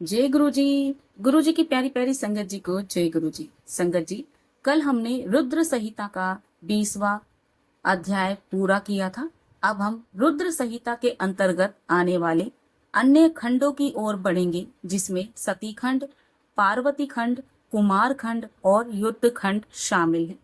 जय गुरु जी की प्यारी प्यारी संगत जी को जय गुरु जी। संगत जी, कल हमने रुद्र संहिता का 20वां अध्याय पूरा किया था। अब हम रुद्र संहिता के अंतर्गत आने वाले अन्य खंडों की ओर बढ़ेंगे, जिसमें सती खंड, पार्वती खंड, कुमार खंड और युद्ध खंड शामिल है।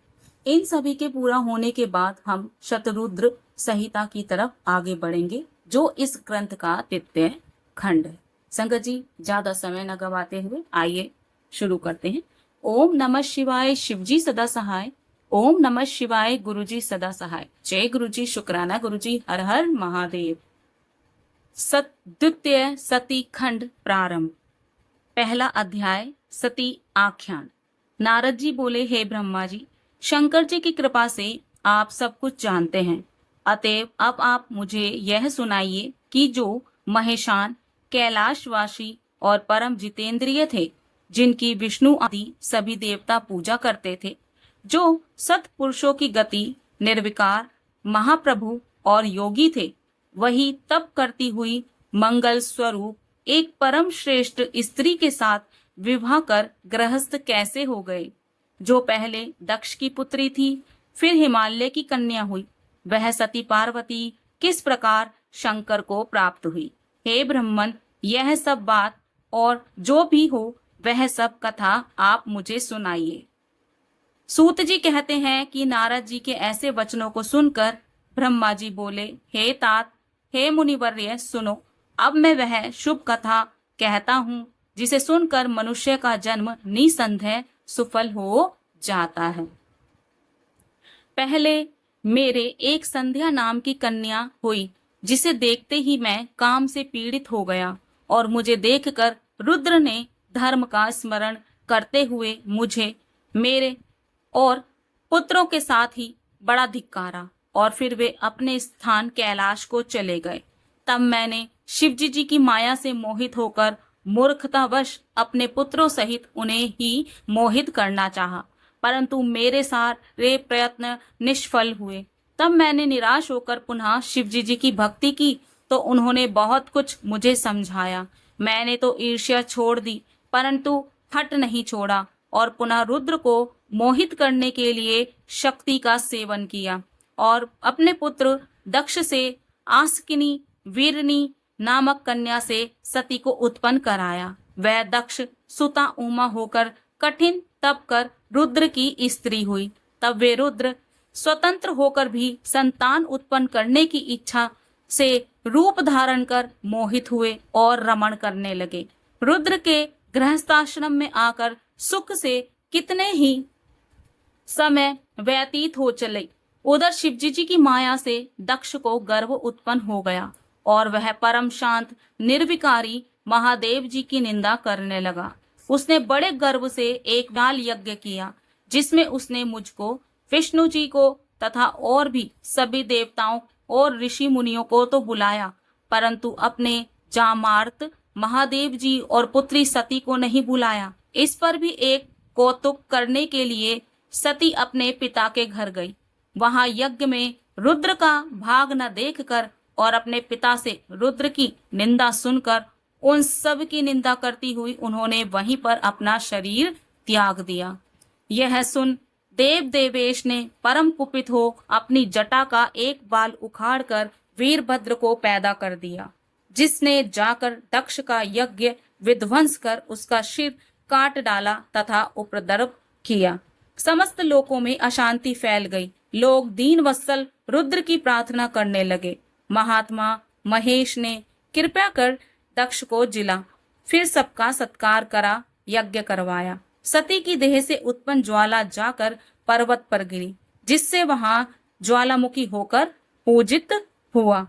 इन सभी के पूरा होने के बाद हम शतरुद्र संहिता की तरफ आगे बढ़ेंगे, जो इस ग्रंथ का तृतीय खंड है। संगत जी, ज्यादा समय न गवाते हुए आइए शुरू करते हैं। ओम नमः शिवाय, शिवजी सदा सहाय। ओम नमः शिवाय, गुरुजी सदा सहाय। जय गुरुजी, शुक्राना गुरुजी, हर हर महादेव। द्वितीय सती खंड प्रारंभ। पहला अध्याय, सती आख्यान। नारद जी बोले, हे ब्रह्मा जी, शंकर जी की कृपा से आप सब कुछ जानते हैं, अतएव अब आप मुझे यह सुनाइए कि जो महेशान, कैलाशवासी और परम जितेंद्रिय थे, जिनकी विष्णु आदि सभी देवता पूजा करते थे, जो सत्पुरुषों की गति, निर्विकार, महाप्रभु और योगी थे, वही तप करती हुई मंगल स्वरूप एक परम श्रेष्ठ स्त्री के साथ विवाह कर गृहस्थ कैसे हो गए। जो पहले दक्ष की पुत्री थी, फिर हिमालय की कन्या हुई, वह सती पार्वती किस प्रकार शंकर को प्राप्त हुई। हे ब्रह्मन, यह सब बात और जो भी हो वह सब कथा आप मुझे सुनाइए। सूत जी कहते हैं कि नारद जी के ऐसे वचनों को सुनकर ब्रह्मा जी बोले, हे तात, हे मुनिवर्य, सुनो, अब मैं वह शुभ कथा कहता हूँ जिसे सुनकर मनुष्य का जन्म निसंदेह सफल हो जाता है। पहले मेरे एक संध्या नाम की कन्या हुई, जिसे देखते ही मैं काम से पीड़ित हो गया, और मुझे देखकर रुद्र ने धर्म का स्मरण करते हुए मुझे, मेरे और पुत्रों के साथ ही बड़ा धिक्कारा, और फिर वे अपने स्थान कैलाश को चले गए। तब मैंने शिवजी जी की माया से मोहित होकर मूर्खतावश अपने पुत्रों सहित उन्हें ही मोहित करना चाहा, परंतु मेरे सारे प्रयत्न निष्फल हुए। तब मैंने निराश होकर पुनः शिवजी जी की भक्ति की, तो उन्होंने बहुत कुछ मुझे समझाया। मैंने तो ईर्ष्या छोड़ दी, परंतु हट नहीं छोड़ा, और पुनः रुद्र को मोहित करने के लिए शक्ति का सेवन किया, और अपने पुत्र दक्ष से आस्किनी वीरनी नामक कन्या से सती को उत्पन्न कराया। वह दक्ष सुता उमा होकर कठिन तप कर रुद्र की स्त्री हुई। तब वे रुद्र स्वतंत्र होकर भी संतान उत्पन्न करने की इच्छा से रूप धारण कर मोहित हुए और रमण करने लगे। रुद्र के गृहस्थाश्रम में आकर सुख से कितने ही समय व्यतीत हो चले। उधर शिवजी जी की माया से दक्ष को गर्व उत्पन्न हो गया, और वह परम शांत निर्विकारी महादेव जी की निंदा करने लगा। उसने बड़े गर्व से एक बाल यज्ञ किया, जिसमें उसने मुझको, विष्णु जी को तथा और भी सभी देवताओं और ऋषि मुनियों को तो बुलाया, परंतु अपने जामार्त महादेव जी और पुत्री सती को नहीं बुलाया। इस पर भी एक कौतुक करने के लिए सती अपने पिता के घर गई। वहां यज्ञ में रुद्र का भाग न देखकर और अपने पिता से रुद्र की निंदा सुनकर उन सब की निंदा करती हुई उन्होंने वहीं पर अपना शरीर त्याग दिया। यह सुन देव देवेश ने परम कुपित हो अपनी जटा का एक बाल उखाड़कर वीरभद्र को पैदा कर दिया, जिसने जाकर दक्ष का यज्ञ विध्वंस कर उसका सिर काट डाला तथा उपद्रव किया। समस्त लोकों में अशांति फैल गई। लोग दीन वत्सल रुद्र की प्रार्थना करने लगे। महात्मा महेश ने कृपया कर दक्ष को जिला, फिर सबका सत्कार करा, यज्ञ करवाया। सती की देह से उत्पन्न ज्वाला जाकर पर्वत पर गिरी, जिससे वहां ज्वालामुखी होकर पूजित हुआ।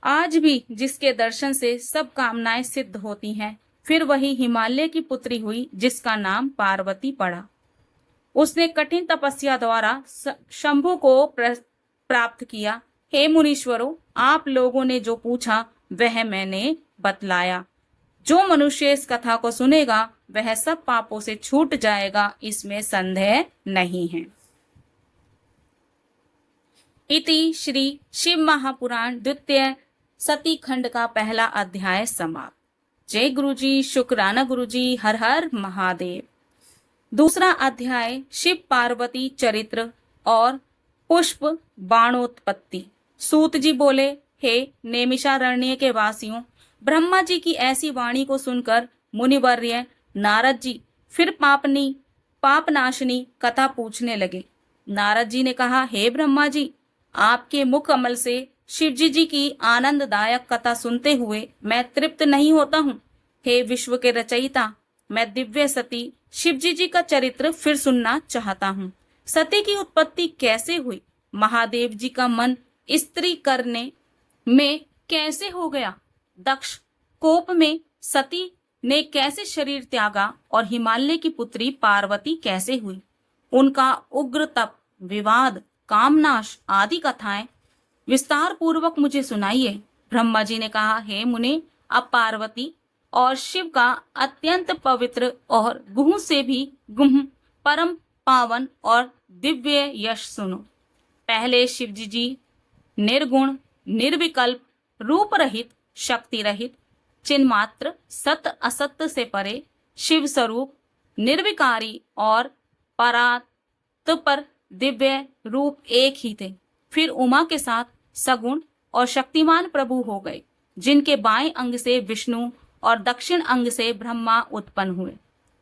आज भी जिसके दर्शन से सब कामनाएं सिद्ध होती हैं, फिर वही हिमालय की पुत्री हुई, जिसका नाम पार्वती पड़ा। उसने कठिन तपस्या द्वारा शंभु को प्राप्त किया। हे मुनीश्वरों, आप लोगों ने जो पूछा वह मैंने बतलाया। जो मनुष्य इस कथा को सुनेगा वह सब पापों से छूट जाएगा, इसमें संदेह नहीं है। इति श्री शिव महापुराण द्वितीय सती खंड का पहला अध्याय समाप्त। जय गुरु जी, शुक्राना गुरु जी, हर हर महादेव। दूसरा अध्याय शिव पार्वती चरित्र और पुष्प बाणोत्पत्ति। सूत जी बोले, हे नेमिषारण्य के वासियों, ब्रह्मा जी की ऐसी वाणी को सुनकर मुनिवर्य नारद जी फिर पापनाशनी कथा पूछने लगे। नारद जी ने कहा, हे ब्रह्मा जी, आपके मुख कमल से शिवजी जी की आनंददायक कथा सुनते हुए मैं तृप्त नहीं होता हूँ। हे विश्व के रचयिता, मैं दिव्य सती शिवजी जी का चरित्र फिर सुनना चाहता हूँ। सती की उत्पत्ति कैसे हुई? महादेव जी का मन स्त्री करने में कैसे हो गया? दक्ष कोप में सती ने कैसे शरीर त्यागा? और हिमालय की पुत्री पार्वती कैसे हुई? उनका उग्र तप, विवाद, कामनाश आदि कथाएं विस्तार पूर्वक मुझे सुनाइए। ब्रह्मा जी ने कहा, हे मुने, अब पार्वती और शिव का अत्यंत पवित्र और गुह से भी गुह परम पावन और दिव्य यश सुनो। पहले शिवजी जी निर्गुण, निर्विकल्प, रूप रहित, शक्ति रहित, चिन्मात्र, सत असत्य से परे, शिव स्वरूप, निर्विकारी और परात्पर दिव्य रूप एक ही थे। फिर उमा के साथ सगुण और शक्तिमान प्रभु हो गए, जिनके बाएं अंग से विष्णु और दक्षिण अंग से ब्रह्मा उत्पन्न हुए।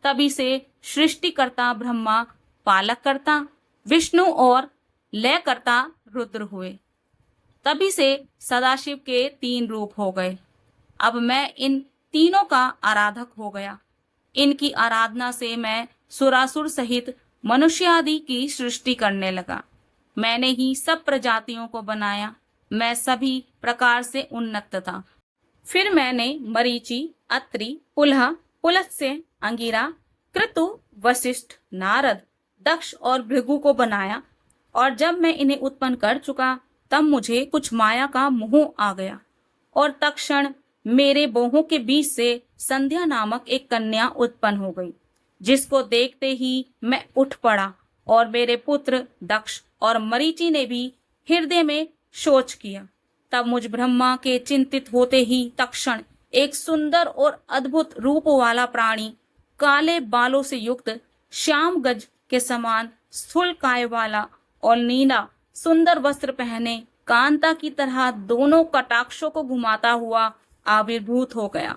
तभी से सृष्टिकर्ता ब्रह्मा, पालककर्ता विष्णु और लयकर्ता रुद्र हुए। तभी से सदाशिव के 3 रूप हो गए। अब मैं इन तीनों का आराधक हो गया। इनकी आराधना से मैं सुरासुर सहित मनुष्य आदि की सृष्टि करने लगा। मैंने ही सब प्रजातियों को बनाया। मैं सभी प्रकार से उन्नत था। फिर मैंने मरीचि, अत्रि, पुलह, पुलत्स्य, अंगिरा, क्रतु, वशिष्ठ, नारद, दक्ष और भृगु को बनाया। और जब मैं इन्हें उत्पन्न कर चुका, तब मुझे कुछ माया का मोह आ गया और तत्क्षण मेरे बोहों के बीच से संध्या नामक एक कन्या उत्पन्न हो गई, जिसको देखते ही मैं उठ पड़ा। और मेरे पुत्र दक्ष और मरीचि ने भी हृदय में शोच किया। तब मुझ ब्रह्मा के चिंतित होते ही तत्क्षण एक सुंदर और अद्भुत रूप वाला प्राणी, काले बालों से युक्त, श्याम गज के समान स्थूल काय वाला और नीला सुंदर वस्त्र पहने, कांता की तरह दोनों कटाक्षों को घुमाता हुआ आविर्भूत हो गया।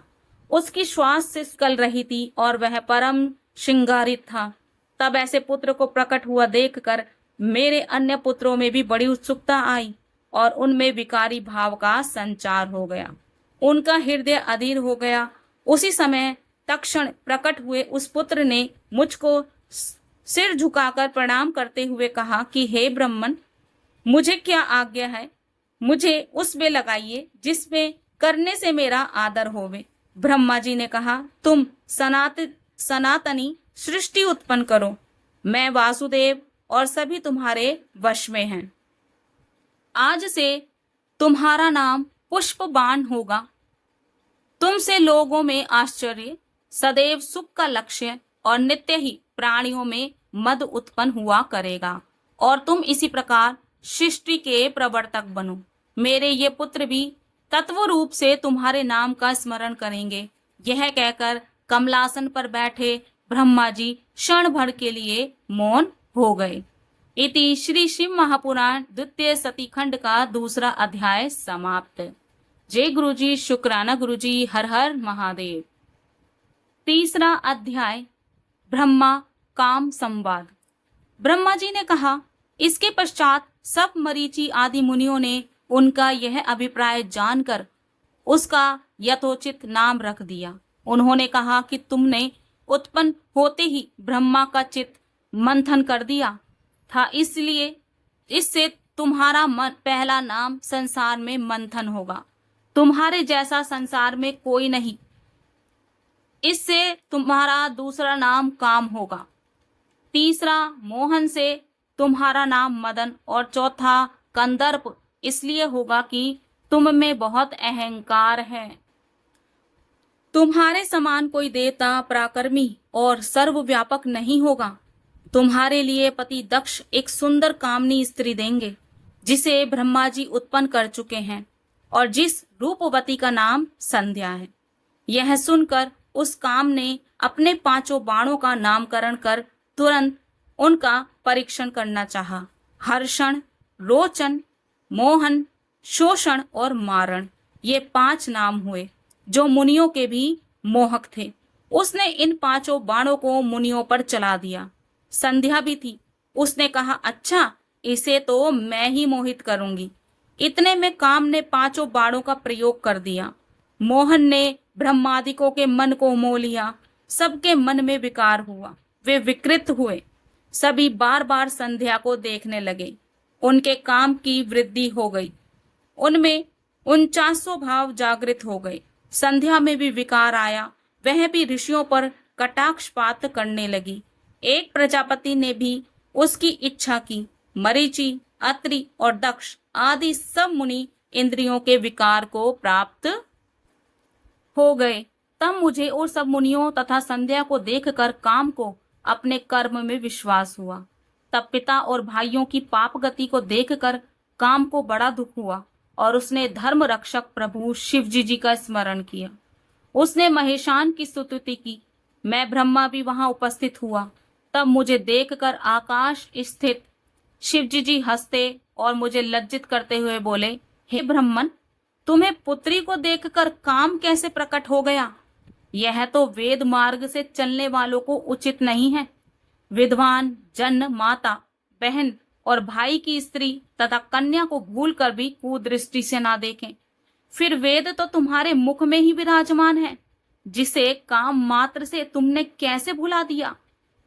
उसकी श्वास से निकल रही थी और वह परम श्रृंगारित था। तब ऐसे पुत्र को प्रकट हुआ देखकर मेरे अन्य पुत्रों में भी बड़ी उत्सुकता आई और उनमें विकारी भाव का संचार हो गया। उनका हृदय अधीर हो गया। उसी समय तत्क्षण प्रकट हुए उस पुत्र ने मुझको सिर झुकाकर प्रणाम करते हुए कहा कि हे ब्राह्मण, मुझे क्या आज्ञा है? मुझे उसमें लगाइए जिसमें करने से मेरा आदर होवे। ब्रह्मा जी ने कहा, तुम सनातनी सृष्टि उत्पन्न करो। मैं वासुदेव और सभी तुम्हारे वश में हैं। आज से तुम्हारा नाम पुष्पबाण होगा। तुमसे लोगों में आश्चर्य, सदैव सुख का लक्ष्य और नित्य ही प्राणियों में मद उत्पन्न हुआ करेगा और तुम इसी प्रकार सृष्टि के प्रवर्तक बनो। मेरे ये पुत्र भी तत्व रूप से तुम्हारे नाम का स्मरण करेंगे। यह कहकर कमलासन पर बैठे ब्रह्मा जी क्षण भर के लिए मौन हो गए। इति श्री शिव महापुराण द्वितीय सती खंड का दूसरा अध्याय समाप्त। जय गुरु जी, शुक्राना गुरु जी, हर हर महादेव। तीसरा अध्याय ब्रह्मा काम संवाद। ब्रह्मा जी ने कहा, इसके पश्चात सब मरीचि आदि मुनियों ने उनका यह अभिप्राय जानकर उसका यथोचित नाम रख दिया। उन्होंने कहा कि तुमने उत्पन्न होते ही ब्रह्मा का चित्त मंथन कर दिया था, इसलिए इससे तुम्हारा पहला नाम संसार में मंथन होगा। तुम्हारे जैसा संसार में कोई नहीं। इससे तुम्हारा दूसरा नाम काम होगा। तीसरा मोहन से तुम्हारा नाम मदन और चौथा कंदर्प इसलिए होगा कि तुम में बहुत अहंकार है। तुम्हारे समान कोई देवता, पराक्रमी और सर्वव्यापक नहीं होगा। तुम्हारे लिए पति दक्ष एक सुंदर कामनी स्त्री देंगे, जिसे ब्रह्मा जी उत्पन्न कर चुके हैं और जिस रूपवती का नाम संध्या है। यह सुनकर उस काम ने अपने 5 बाणों का नामकरण कर तुरंत उनका परीक्षण करना चाहा। हर्षण, रोचन, मोहन, शोषण और मारण, ये 5 नाम हुए जो मुनियों के भी मोहक थे। उसने इन 5 बाणों को मुनियों पर चला दिया। संध्या भी थी। उसने कहा, अच्छा, इसे तो मैं ही मोहित करूंगी। इतने में काम ने 5 बाणों का प्रयोग कर दिया। मोहन ने ब्रह्मादिकों के मन को मोह लिया। सबके मन में विकार हुआ, वे विकृत हुए। सभी बार बार संध्या को देखने लगे। उनके काम की वृद्धि हो गई। उनमें 49 भाव जागृत हो गए। संध्या में भी विकार आया। वह भी ऋषियों पर कटाक्षपात करने लगी। एक प्रजापति ने भी उसकी इच्छा की। मरीचि, अत्रि और दक्ष आदि सब मुनि इंद्रियों के विकार को प्राप्त हो गए। तब मुझे और सब मुनियों तथा संध्या को देखकर काम को अपने कर्म में विश्वास हुआ। तब पिता और भाइयों की पाप गति को देखकर काम को बड़ा दुख हुआ और उसने धर्म रक्षक प्रभु शिव जी का स्मरण किया। उसने महेशान की स्तुति की। मैं ब्रह्मा भी वहां उपस्थित हुआ। तब मुझे देखकर आकाश स्थित शिव जी हंसते और मुझे लज्जित करते हुए बोले, हे ब्रह्मन, तुम्हें पुत्री को देखकर काम कैसे प्रकट हो गया? यह तो वेद मार्ग से चलने वालों को उचित नहीं है। विद्वान जन माता, बहन और भाई की स्त्री तथा कन्या को भूलकर भी कुदृष्टि से ना देखें। फिर वेद तो तुम्हारे मुख में ही विराजमान है, जिसे काम मात्र से तुमने कैसे भुला दिया?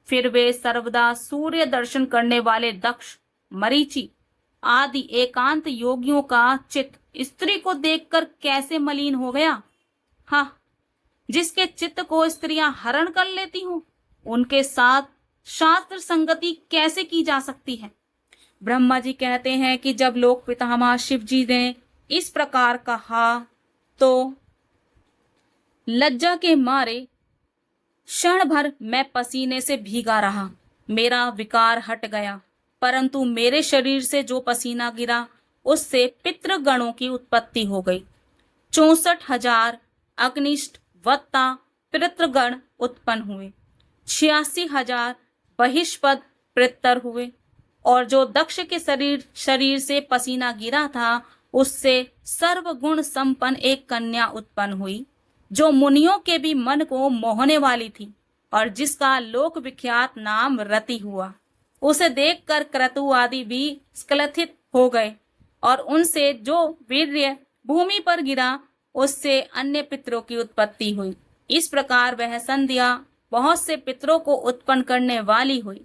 फिर वे सर्वदा सूर्य दर्शन करने वाले दक्ष, मरीचि आदि एकांत योगियों का चित्त स्त्री को देखकर कैसे मलिन हो गया? हाँ, जिसके चित्त को स्त्रियां हरण कर लेती हों, उनके साथ शास्त्र संगति कैसे की जा सकती है? ब्रह्मा जी कहते हैं कि जब लोक पितामह शिव जी ने इस प्रकार कहा तो लज्जा के मारे क्षण भर मैं पसीने से भीगा रहा। मेरा विकार हट गया, परंतु मेरे शरीर से जो पसीना गिरा उससे पितृगणों की उत्पत्ति हो गई। 64,000 अग्निष्ठ वत्ता पितृगण उत्पन्न हुए। 86,000 बहिष्पद पितर हुए और जो दक्ष के शरीर से पसीना गिरा था उससे सर्वगुण संपन्न एक कन्या उत्पन्न हुई, जो मुनियों के भी मन को मोहने वाली थी और जिसका लोक विख्यात नाम रति हुआ। उसे देखकर क्रतु आदि भी स्खलित हो गए और उनसे जो वीर्य भूमि पर गिरा उससे अन्य पितरों की उत्पत्ति हुई। इस प्रकार वह संध्या बहुत से पितरों को उत्पन्न करने वाली हुई।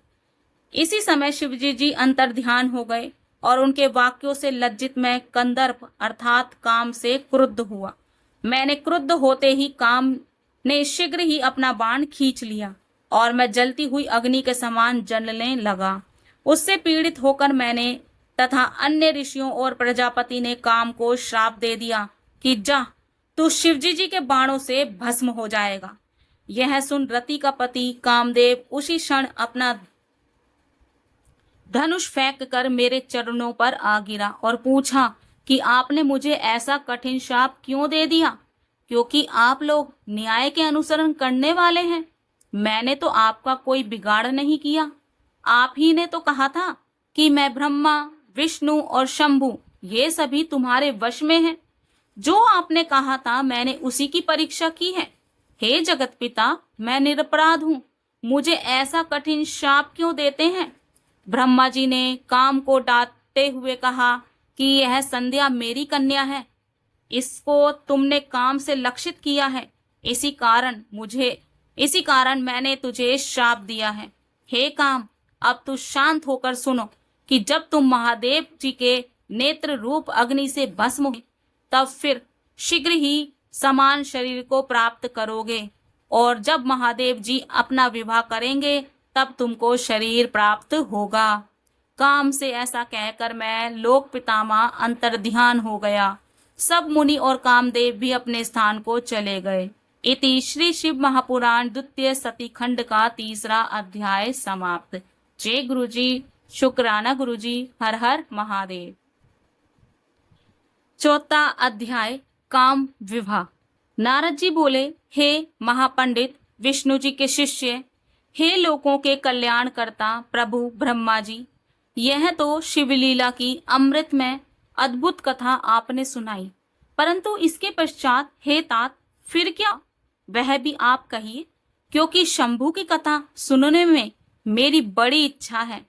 इसी समय शिवजी जी अंतर ध्यान हो गए और उनके वाक्यों से लज्जित मैं कंदर्प अर्थात काम से क्रुद्ध हुआ। मैंने क्रुद्ध होते ही काम ने शीघ्र ही अपना बाण खींच लिया और मैं जलती हुई अग्नि के समान जलने लगा। उससे पीड़ित होकर मैंने तथा अन्य ऋषियों और प्रजापति ने काम को श्राप दे दिया कि जा, तू शिवजी जी के बाणों से भस्म हो जाएगा। यह सुन रति का पति कामदेव उसी क्षण अपना धनुष फेंक कर मेरे चरणों पर आ गिरा और पूछा कि आपने मुझे ऐसा कठिन शाप क्यों दे दिया? क्योंकि आप लोग न्याय के अनुसरण करने वाले हैं। मैंने तो आपका कोई बिगाड़ नहीं किया। आप ही ने तो कहा था कि मैं ब्रह्मा, विष्णु और शंभु ये सभी तुम्हारे वश में हैं। जो आपने कहा था मैंने उसी की परीक्षा की है। हे जगत पिता, मैं निरपराध हूँ। मुझे ऐसा कठिन शाप क्यों देते हैं? ब्रह्मा जी ने काम को डांटते हुए कहा कि यह संध्या मेरी कन्या है। इसको तुमने काम से लक्षित किया है। इसी कारण मैंने तुझे श्राप दिया है। हे काम, अब तू शांत होकर सुनो कि जब तुम महादेव जी के नेत्र रूप अग्नि से भस्म हो तब फिर शीघ्र ही समान शरीर को प्राप्त करोगे और जब महादेव जी अपना विवाह करेंगे तब तुमको शरीर प्राप्त होगा। काम से ऐसा कहकर मैं लोक पितामह अंतर्ध्यान हो गया। सब मुनि और कामदेव भी अपने स्थान को चले गए। इति श्री शिव महापुराण द्वितीय सती खंड का 3रा अध्याय समाप्त। जय गुरु जी, शुक्राना गुरु जी, हर हर महादेव। 4था अध्याय काम विवाह। नारद जी बोले, हे महापंडित विष्णु जी के शिष्य, हे लोगों के कल्याणकर्ता प्रभु ब्रह्मा जी, यह तो शिवलीला की अमृतमय अद्भुत कथा आपने सुनाई, परंतु इसके पश्चात हे तात फिर क्या, वह भी आप कहिए, क्योंकि शंभू की कथा सुनने में मेरी बड़ी इच्छा है।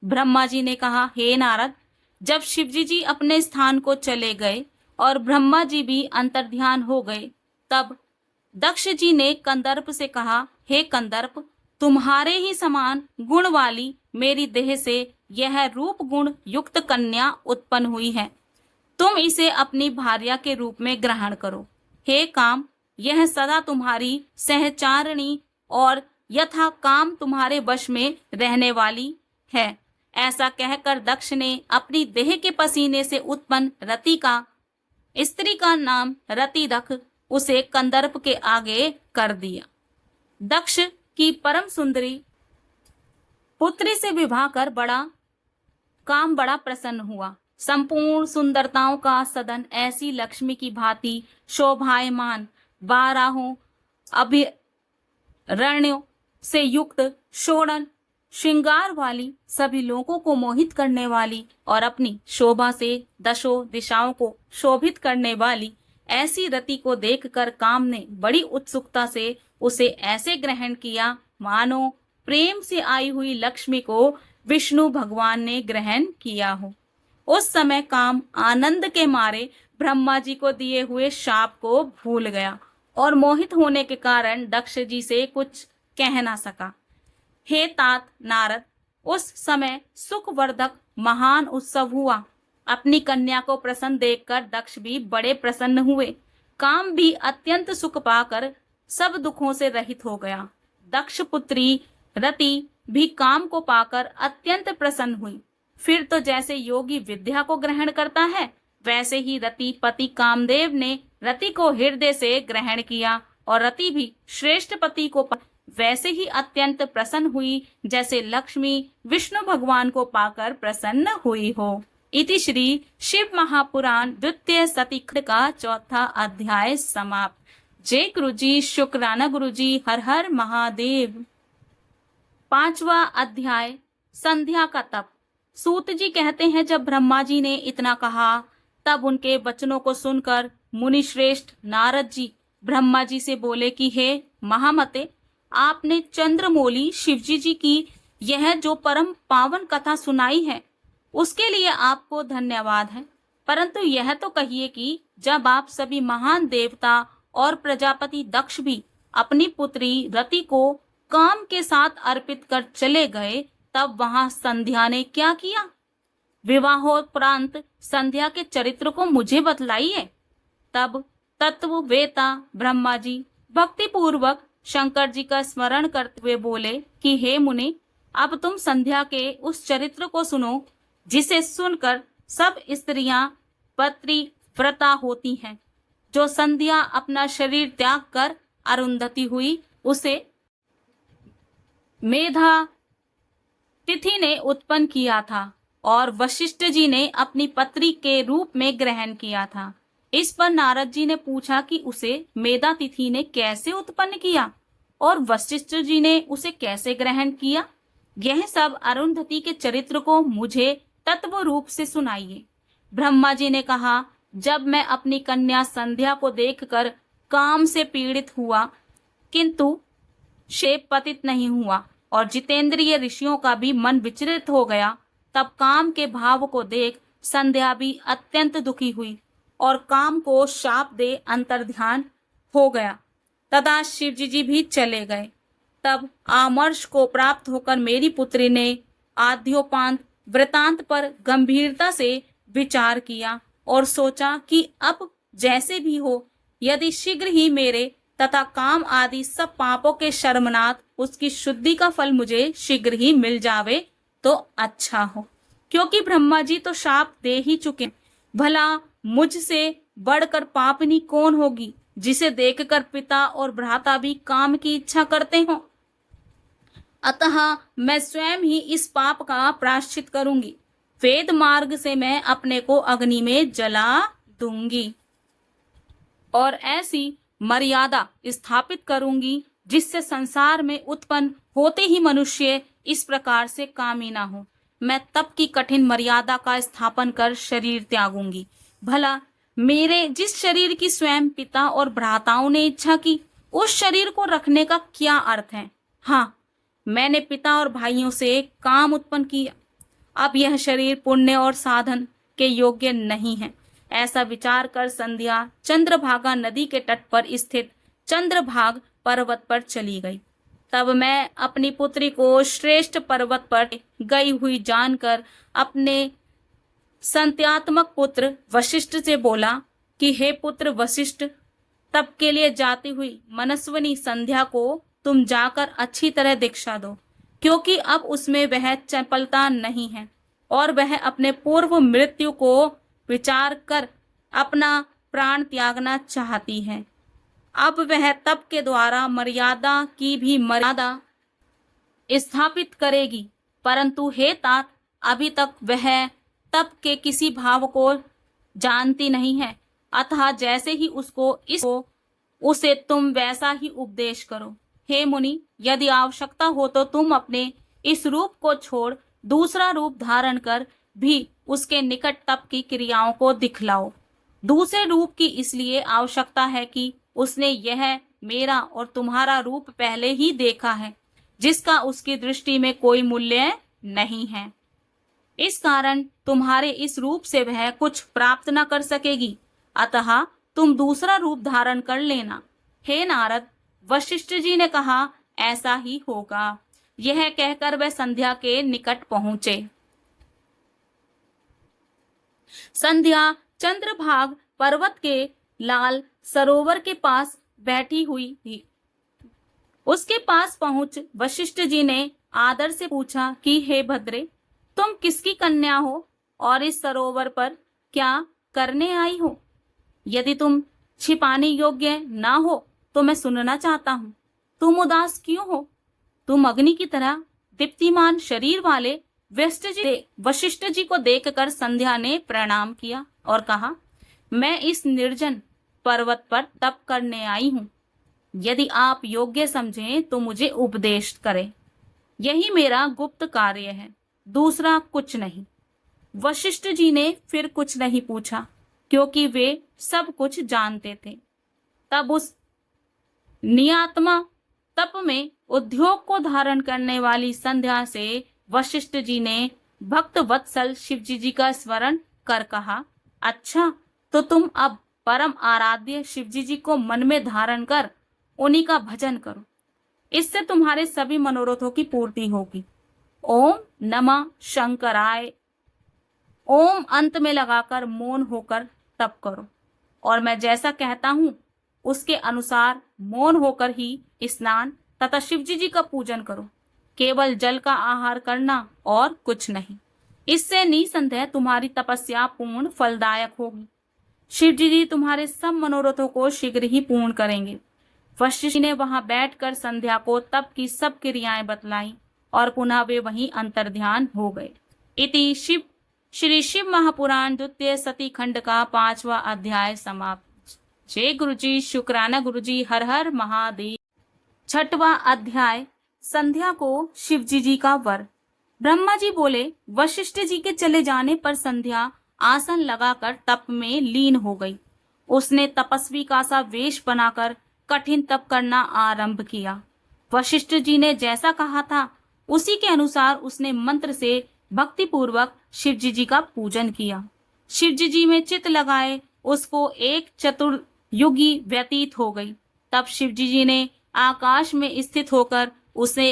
ब्रह्मा जी ने कहा, हे नारद, जब शिवजी जी अपने स्थान को चले गए और ब्रह्मा जी भी अंतर्ध्यान हो गए, तब दक्ष जी ने कंदर्प से कहा, हे कंदर्प, तुम्हारे ही समान गुण वाली मेरी देह से यह रूप गुण युक्त कन्या उत्पन्न हुई है, तुम इसे अपनी भार्या के रूप में ग्रहण करो। हे काम, यह सदा तुम्हारी सहचारिणी और यथा काम तुम्हारे वश में रहने वाली है। ऐसा कहकर दक्ष ने अपनी देह के पसीने से उत्पन्न रति का स्त्री का नाम रति रख उसे कंदर्प के आगे कर दिया। दक्ष की परम सुंदरी पुत्री से विवाह कर बड़ा प्रसन्न हुआ। संपूर्ण सुंदरताओं का सदन ऐसी लक्ष्मी की भांति शोभायमान, बारहों अभयारण्यों से युक्त, शोणन श्रृंगार वाली, सभी लोगों को मोहित करने वाली और अपनी शोभा से दशों दिशाओं को शोभित करने वाली ऐसी रति को देखकर काम ने बड़ी उत्सुकता से उसे ऐसे ग्रहण किया मानो प्रेम से आई हुई लक्ष्मी को विष्णु भगवान ने ग्रहण किया हो। उस समय काम आनंद के मारे ब्रह्मा जी को दिए हुए शाप को भूल गया और मोहित होने के कारण दक्ष जी से कुछ कह ना सका। हे तात नारद, उस समय सुखवर्धक महान उत्सव हुआ। अपनी कन्या को प्रसन्न देखकर दक्ष भी बड़े प्रसन्न हुए। काम भी अत्यंत सुख पाकर सब दुखों से रहित हो गया। दक्ष पुत्री रति भी काम को पाकर अत्यंत प्रसन्न हुई। फिर तो जैसे योगी विद्या को ग्रहण करता है, वैसे ही रति पति कामदेव ने रति को हृदय से ग्रहण किया और रति भी श्रेष्ठ पति को वैसे ही अत्यंत प्रसन्न हुई जैसे लक्ष्मी विष्णु भगवान को पाकर प्रसन्न हुई हो। इति श्री शिव महापुराण द्वितीय सतीखंड का चौथा अध्याय समाप्त। जय गुरु जी, शुक्राना गुरु जी, हर हर महादेव। पांचवा अध्याय संध्या का तप। सूत जी कहते हैं, जब ब्रह्मा जी ने इतना कहा तब उनके वचनों को सुनकर मुनि श्रेष्ठ नारद जी ब्रह्मा जी से बोले कि हे महामते, आपने चंद्रमौली शिवजी जी की यह जो परम पावन कथा सुनाई है उसके लिए आपको धन्यवाद है, परंतु यह तो कहिए कि जब आप सभी महान देवता और प्रजापति दक्ष भी अपनी पुत्री रति को काम के साथ अर्पित कर चले गए, तब वहां संध्या ने क्या किया? विवाहोपरांत संध्या के चरित्र को मुझे बतलाइए। तब तत्ववेता ब्रह्मा जी भक्ति पूर्वक शंकर जी का स्मरण करते हुए बोले कि हे मुनि, अब तुम संध्या के उस चरित्र को सुनो जिसे सुनकर सब स्त्रियां पतिव्रता होती हैं। जो संध्या अपना शरीर त्याग कर अरुंधति हुई, उसे मेधा तिथि ने उत्पन्न किया था और वशिष्ठ जी ने अपनी पत्री के रूप में ग्रहण किया था। इस पर नारद जी ने पूछा कि उसे मेधा तिथि ने कैसे उत्पन्न किया और वशिष्ठ जी ने उसे कैसे ग्रहण किया। यह सब अरुंधति के चरित्र को मुझे तत्व रूप से सुनाइए। ब्रह्मा जी ने कहा, जब मैं अपनी कन्या संध्या को देखकर काम से पीड़ित हुआ किंतु शेप पतित नहीं हुआ और जितेंद्रिय ऋषियों का भी मन विचलित हो गया, तब काम के भाव को देख संध्या भी अत्यंत दुखी हुई और काम को शाप दे अंतर्ध्यान हो गया। तथा शिवजी जी भी चले गए। तब आमर्ष को प्राप्त होकर मेरी पुत्री ने आद्योपांत वृतांत पर गंभीरता से विचार किया और सोचा कि अब जैसे भी हो, यदि शीघ्र ही मेरे तथा काम आदि सब पापों के शर्मनाथ उसकी शुद्धि का फल मुझे शीघ्र ही मिल जावे तो अच्छा हो, क्योंकि ब्रह्मा जी तो शाप दे ही चुके। भला मुझसे बढ़कर पापनी कौन होगी जिसे देखकर पिता और भ्राता भी काम की इच्छा करते हो। अतः मैं स्वयं ही इस पाप का प्रायश्चित करूंगी। वेद मार्ग से मैं अपने को अग्नि में जला दूंगी और ऐसी मर्यादा स्थापित करूंगी, जिससे संसार में उत्पन्न होते ही मनुष्य इस प्रकार से कामी ना हो। मैं तप की कठिन मर्यादा का स्थापन कर शरीर त्यागूंगी। भला मेरे जिस शरीर की स्वयं पिता और भ्राताओं ने इच्छा की, उस शरीर को रखने का क्या अर्थ है? हाँ, मैंने पिता और भाइयों से काम उत्पन्न किया। अब यह शरीर पुण्य और साधन के योग्य नहीं है। ऐसा विचार कर संध्या चंद्रभागा नदी के तट पर स्थित चंद्रभाग पर्वत पर चली गई। तब मैं अपनी पुत्री को श्रेष्ठ पर्वत पर गई हुई जानकर अपने संत्यात्मक पुत्र वशिष्ठ से बोला कि हे पुत्र वशिष्ठ, तप के लिए जाती हुई मनस्विनी संध्या को तुम जाकर अच्छी तरह दीक्षा दो, क्योंकि अब उसमें वह चपलता नहीं है और वह अपने पूर्व मृत्यु को विचार कर अपना प्राण त्यागना चाहती है। अब वह तप के द्वारा मर्यादा की भी मर्यादा स्थापित करेगी, परंतु हे तात, अभी तक वह तप के किसी भाव को जानती नहीं है। अतः जैसे ही उसे तुम वैसा ही उपदेश करो। हे मुनि, यदि आवश्यकता हो तो तुम अपने इस रूप को छोड़ दूसरा रूप धारण कर भी उसके निकट तप की क्रियाओं को दिखलाओ। दूसरे रूप की इसलिए आवश्यकता है कि उसने यह मेरा और तुम्हारा रूप पहले ही देखा है, जिसका उसकी दृष्टि में कोई मूल्य नहीं है। इस कारण तुम्हारे इस रूप से वह कुछ प्राप्त न कर सकेगी। अतः तुम दूसरा रूप धारण कर लेना। हे नारद, वशिष्ठ जी ने कहा, ऐसा ही होगा। यह कहकर वह संध्या के निकट पहुंचे। संध्या चंद्रभाग पर्वत के लाल सरोवर के पास बैठी हुई थी। उसके पास पहुंच वशिष्ठ जी ने आदर से पूछा कि हे भद्रे, तुम किसकी कन्या हो और इस सरोवर पर क्या करने आई हो? यदि तुम छिपाने योग्य ना हो तो मैं सुनना चाहता हूँ। तुम क्यों हो? तुम अग्नि की तरह दीप्तिमान शरीर वाले वशिष्ठ जी को देखकर संध्या ने प्रणाम किया और कहा, मैं इस निर्जन पर्वत पर तप करने आई हूँ। यदि आप योग्य समझें तो मुझे उपदेश करें। यही मेरा गुप्त कार्य है, दूसरा कुछ नहीं। वशिष्ठ जी ने फिर कुछ नहीं पूछा, क्योंकि वे सब कुछ जानते थे। तब उस नियात्मा तप में उद्योग को धारण करने वाली संध्या से वशिष्ठ जी ने भक्त वत्सल शिवजी जी का स्मरण कर कहा, अच्छा, तो तुम अब परम आराध्य शिवजी जी को मन में धारण कर उन्हीं का भजन करो। इससे तुम्हारे सभी मनोरथों की पूर्ति होगी। ओम नमः शंकराय। ओम अंत में लगाकर मौन होकर तप करो और मैं जैसा कहता हूँ उसके अनुसार मौन होकर ही स्नान तथा शिवजी जी का पूजन करो। केवल जल का आहार करना और कुछ नहीं। इससे निसंदेह तुम्हारी तपस्या पूर्ण फलदायक होगी। शिवजी जी तुम्हारे सब मनोरथों को शीघ्र ही पूर्ण करेंगे। वशिष्ठ ने वहां बैठकर संध्या को तप की सब क्रियाएं बतलाई और पुनः वे वहीं अंतर्ध्यान हो गए। इति श्री शिव महापुराण द्वितीय सती खंड का 5वां अध्याय समाप्त। जय गुरु जी, शुक्राना गुरु जी, हर हर महादेव। 6वां अध्याय, संध्या को शिवजी जी का वर। ब्रह्मा जी बोले, वशिष्ठ जी के चले जाने पर संध्या आसन लगाकर तप में लीन हो गई। उसने तपस्वी का सा वेश बनाकर कठिन तप करना आरंभ किया। वशिष्ठ जी ने जैसा कहा था उसी के अनुसार उसने मंत्र से भक्ति पूर्वक शिवजी जी का पूजन किया। शिवजी जी में चित्त लगाए उसको एक चतुर्युगी व्यतीत हो गई। तब शिवजी जी ने आकाश में स्थित होकर उसे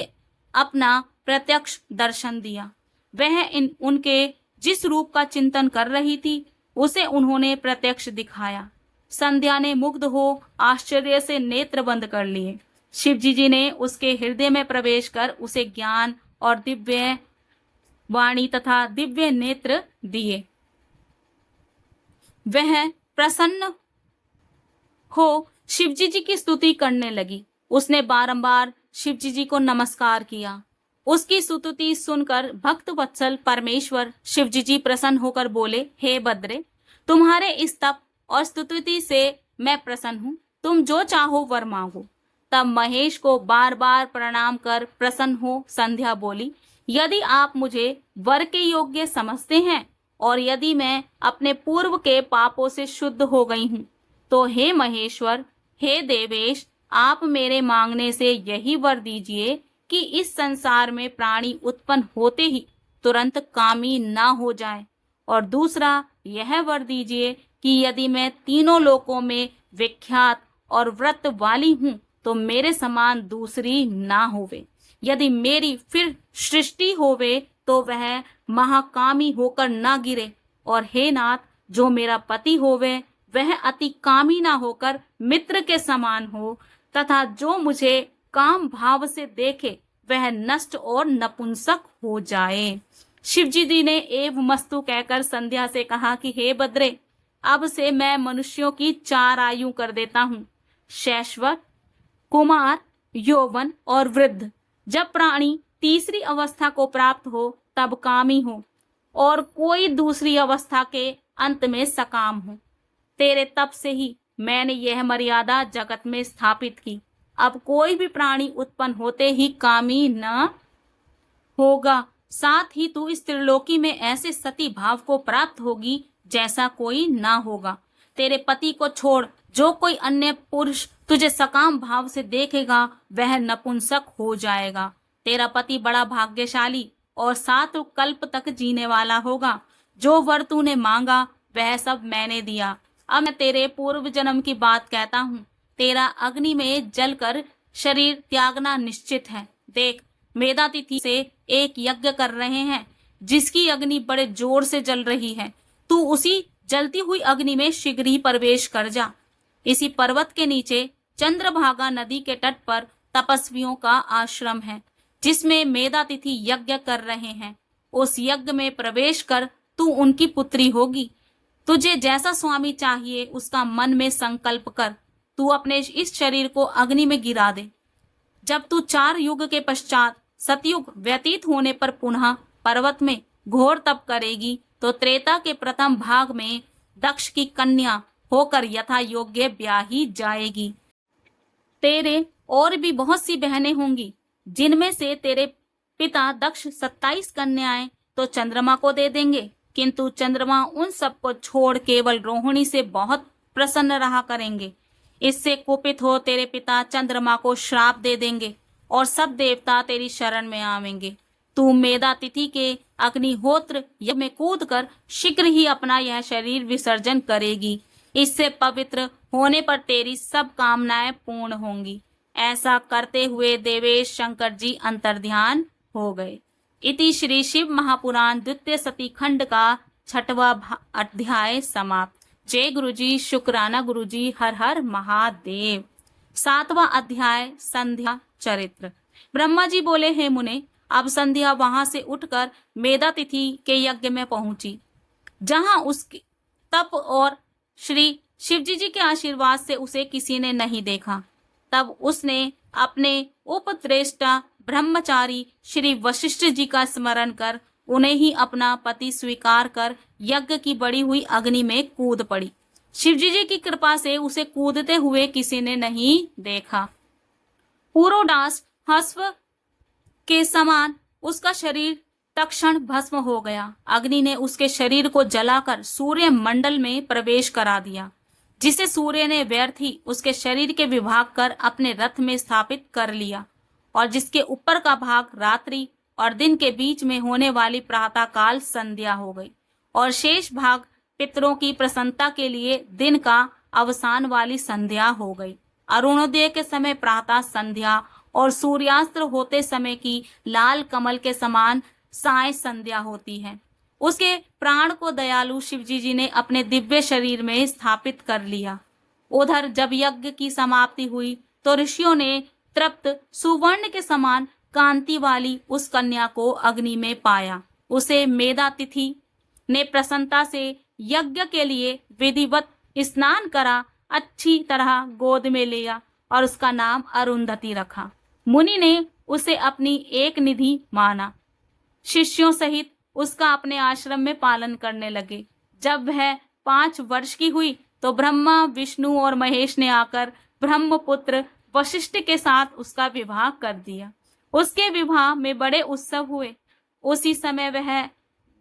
अपना प्रत्यक्ष दर्शन दिया। वह उनके जिस रूप का चिंतन कर रही थी उसे उन्होंने प्रत्यक्ष दिखाया। संध्या ने मुग्ध हो आश्चर्य से नेत्र बंद कर लिए। शिवजी जी ने उसके हृदय में प्रवेश कर उसे ज्ञान और दिव्य वाणी तथा दिव्य नेत्र दिए। वह प्रसन्न हो शिवजी जी की स्तुति करने लगी। उसने बारंबार शिवजी जी को नमस्कार किया। उसकी स्तुति सुनकर भक्त वत्सल परमेश्वर शिवजी जी प्रसन्न होकर बोले, हे भद्रे, तुम्हारे इस तप और स्तुति से मैं प्रसन्न हूँ। तुम जो चाहो वर मांगो। तब महेश को बार बार प्रणाम कर प्रसन्न हो संध्या बोली, यदि आप मुझे वर के योग्य समझते हैं और यदि मैं अपने पूर्व के पापों से शुद्ध हो गई हूँ, तो हे महेश्वर, हे देवेश, आप मेरे मांगने से यही वर दीजिए कि इस संसार में प्राणी उत्पन्न होते ही तुरंत कामी ना हो जाए, और दूसरा यह वर दीजिए कि यदि मैं तीनों लोकों में विख्यात और व्रत वाली हूँ तो मेरे समान दूसरी ना होवे। यदि मेरी फिर सृष्टि होवे तो वह महाकामी होकर ना गिरे, और हे नाथ, जो मेरा पति होवे वह अति कामी ना होकर मित्र के समान हो, तथा जो मुझे काम भाव से देखे वह नष्ट और नपुंसक हो जाए। शिवजी जी ने एव मस्तु कहकर संध्या से कहा कि हे बद्रे, अब से मैं मनुष्यों की 4 आयु कर देता हूँ, शैशव, कुमार, यौवन और वृद्ध। जब प्राणी तीसरी अवस्था को प्राप्त हो तब कामी हो, और कोई दूसरी अवस्था के अंत में सकाम हो। तेरे तप से ही मैंने यह मर्यादा जगत में स्थापित की। अब कोई भी प्राणी उत्पन्न होते ही कामी न होगा। साथ ही तू इस त्रिलोकी में ऐसे सती भाव को प्राप्त होगी जैसा कोई ना होगा। तेरे पति को छोड़ जो कोई अन्य पुरुष तुझे सकाम भाव से देखेगा वह नपुंसक हो जाएगा। तेरा पति बड़ा भाग्यशाली और 7 कल्प तक जीने वाला होगा। जो वर तूने मांगा वह सब मैंने दिया। अब मैं तेरे पूर्व जन्म की बात कहता हूँ। तेरा अग्नि में जलकर शरीर त्यागना निश्चित है। देख, मेधातिथि से एक यज्ञ कर रहे हैं जिसकी अग्नि बड़े जोर से जल रही है। तू उसी जलती हुई अग्नि में शीघ्र ही प्रवेश कर जा। इसी पर्वत के नीचे चंद्रभागा नदी के तट पर तपस्वियों का आश्रम है जिसमें मेधातिथि यज्ञ कर रहे हैं। उस यज्ञ में प्रवेश कर तू उनकी पुत्री होगी। तुझे जैसा स्वामी चाहिए उसका मन में संकल्प कर। तू अपने इस शरीर को अग्नि में गिरा दे। जब तू 4 युग के पश्चात सतयुग व्यतीत होने पर पुनः पर्वत में घोर तप करेगी तो त्रेता के प्रथम भाग में दक्ष की कन्या होकर यथा योग्य ब्याही जाएगी। तेरे और भी बहुत सी बहनें होंगी जिनमें से तेरे पिता दक्ष 27 कन्याएं तो चंद्रमा को दे देंगे, किंतु चंद्रमा उन सबको छोड़ केवल रोहिणी से बहुत प्रसन्न रहा करेंगे। इससे कुपित हो तेरे पिता चंद्रमा को श्राप दे देंगे और सब देवता तेरी शरण में आवेंगे। तू मेधातिथि के अग्निहोत्र यज्ञ में कूद कर शीघ्र ही अपना यह शरीर विसर्जन करेगी। इससे पवित्र होने पर तेरी सब कामनाएं पूर्ण होंगी। ऐसा करते हुए देवेश शंकर जी अंतर्ध्यान हो गए। इति श्री शिव महापुराण द्वितीय सती खंड का 6वां अध्याय समाप्त। जय गुरु जी, शुक्राना गुरु जी, हर हर महादेव। 7वां अध्याय संध्या चरित्र। ब्रह्मा जी बोले, हे मुने, अब संध्या वहां से उठकर मेधातिथि के यज्ञ में पहुंची जहां उसके तप और श्री शिवजी जी के आशीर्वाद से उसे किसी ने नहीं देखा। तब उसने अपने उपद्रेष्टा ब्रह्मचारी श्री वशिष्ठ जी का स्मरण कर उन्हें ही अपना पति स्वीकार कर यज्ञ की बढ़ी हुई अग्नि में कूद पड़ी। शिवजी जी की कृपा से उसे कूदते हुए किसी ने नहीं देखा। पूरोडास हस्व के समान उसका शरीर तत्क्षण भस्म हो गया। अग्नि ने उसके शरीर को जलाकर सूर्य मंडल में प्रवेश करा दिया, जिसे सूर्य ने व्यर्थ ही उसके शरीर के विभाग कर अपने रथ में स्थापित कर लिया, और जिसके ऊपर का भाग रात्रि और दिन के बीच में होने वाली प्रातः काल संध्या हो गई, और शेष भाग पितरों की प्रसन्नता के लिए दिन का अवसान वाली संध्या हो गई। अरुणोदय के समय प्रातः संध्या और सूर्यास्त होते समय की लाल कमल के समान साय संध्या होती है। उसके प्राण को दयालु शिवजी जी ने अपने दिव्य शरीर में स्थापित कर लिया। उधर जब यज्ञ की समाप्ति हुई तो ऋषियों ने तृप्त सुवर्ण के समान कांति वाली उस कन्या को अग्नि में पाया। उसे मेधातिथि ने प्रसन्नता से यज्ञ के लिए विधिवत स्नान करा, अच्छी तरह गोद में लिया और उसका नाम अरुंधति रखा। मुनि ने उसे अपनी एक निधि माना। शिष्यों सहित उसका अपने आश्रम में पालन करने लगे। जब वह 5 वर्ष की हुई तो ब्रह्मा, विष्णु और महेश ने आकर ब्रह्मपुत्र वशिष्ठ के साथ उसका विवाह कर दिया। उसके विवाह में बड़े उत्सव हुए। उसी समय वह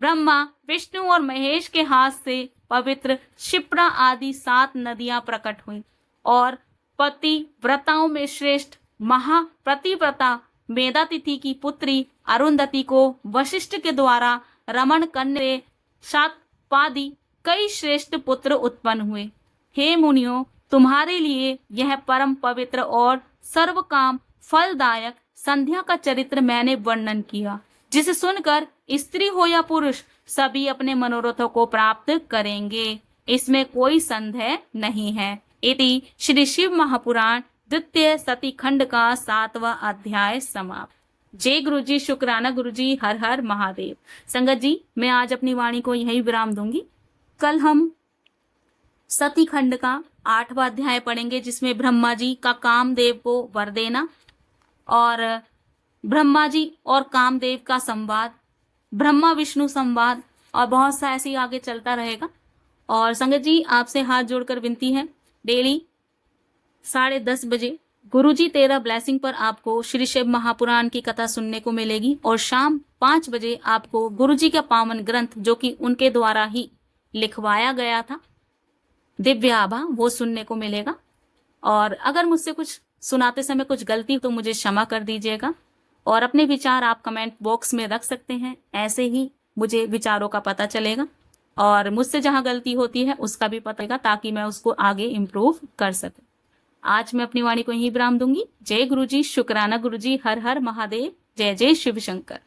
ब्रह्मा, विष्णु और महेश के हाथ से पवित्र क्षिप्रा आदि 7 नदियां प्रकट हुई और पतिव्रताओं में श्रेष्ठ महाप्रतिव्रता मेधातिथि की पुत्री अरुंधति को वशिष्ठ के द्वारा रमण करने से शातपादी कई श्रेष्ठ पुत्र उत्पन्न हुए। हे मुनियों, तुम्हारे लिए यह परम पवित्र और सर्व काम फलदायक संध्या का चरित्र मैंने वर्णन किया, जिसे सुनकर स्त्री हो या पुरुष सभी अपने मनोरथों को प्राप्त करेंगे। इसमें कोई संदेह नहीं है। इति श्री शिव महापुराण द्वितीय सती खंड का 7वां अध्याय समाप्त। जय गुरु जी, शुक्राना गुरु जी, हर हर महादेव। संगत जी, मैं आज अपनी वाणी को यही विराम दूंगी। कल हम सती खंड का 8वां अध्याय पढ़ेंगे, जिसमें ब्रह्मा जी का कामदेव को वर देना और ब्रह्मा जी और कामदेव का संवाद, ब्रह्मा विष्णु संवाद और बहुत सा ऐसे ही आगे चलता रहेगा। और संगत जी, आपसे हाथ जोड़कर विनती है, डेली 10:30 बजे गुरुजी 13 ब्लेसिंग पर आपको श्री शिव महापुराण की कथा सुनने को मिलेगी और शाम 5 बजे आपको गुरुजी का पावन ग्रंथ, जो कि उनके द्वारा ही लिखवाया गया था, दिव्य आभा, वो सुनने को मिलेगा। और अगर मुझसे कुछ सुनाते समय कुछ गलती तो मुझे क्षमा कर दीजिएगा और अपने विचार आप कमेंट बॉक्स में रख सकते हैं। ऐसे ही मुझे विचारों का पता चलेगा और मुझसे जहां गलती होती है उसका भी पता चलेगा, ताकि मैं उसको आगे इम्प्रूव कर सकूं। आज मैं अपनी वाणी को यहीं विराम दूंगी। जय गुरु जी, शुक्राना गुरु जी, हर हर महादेव। जय जय शिव शंकर।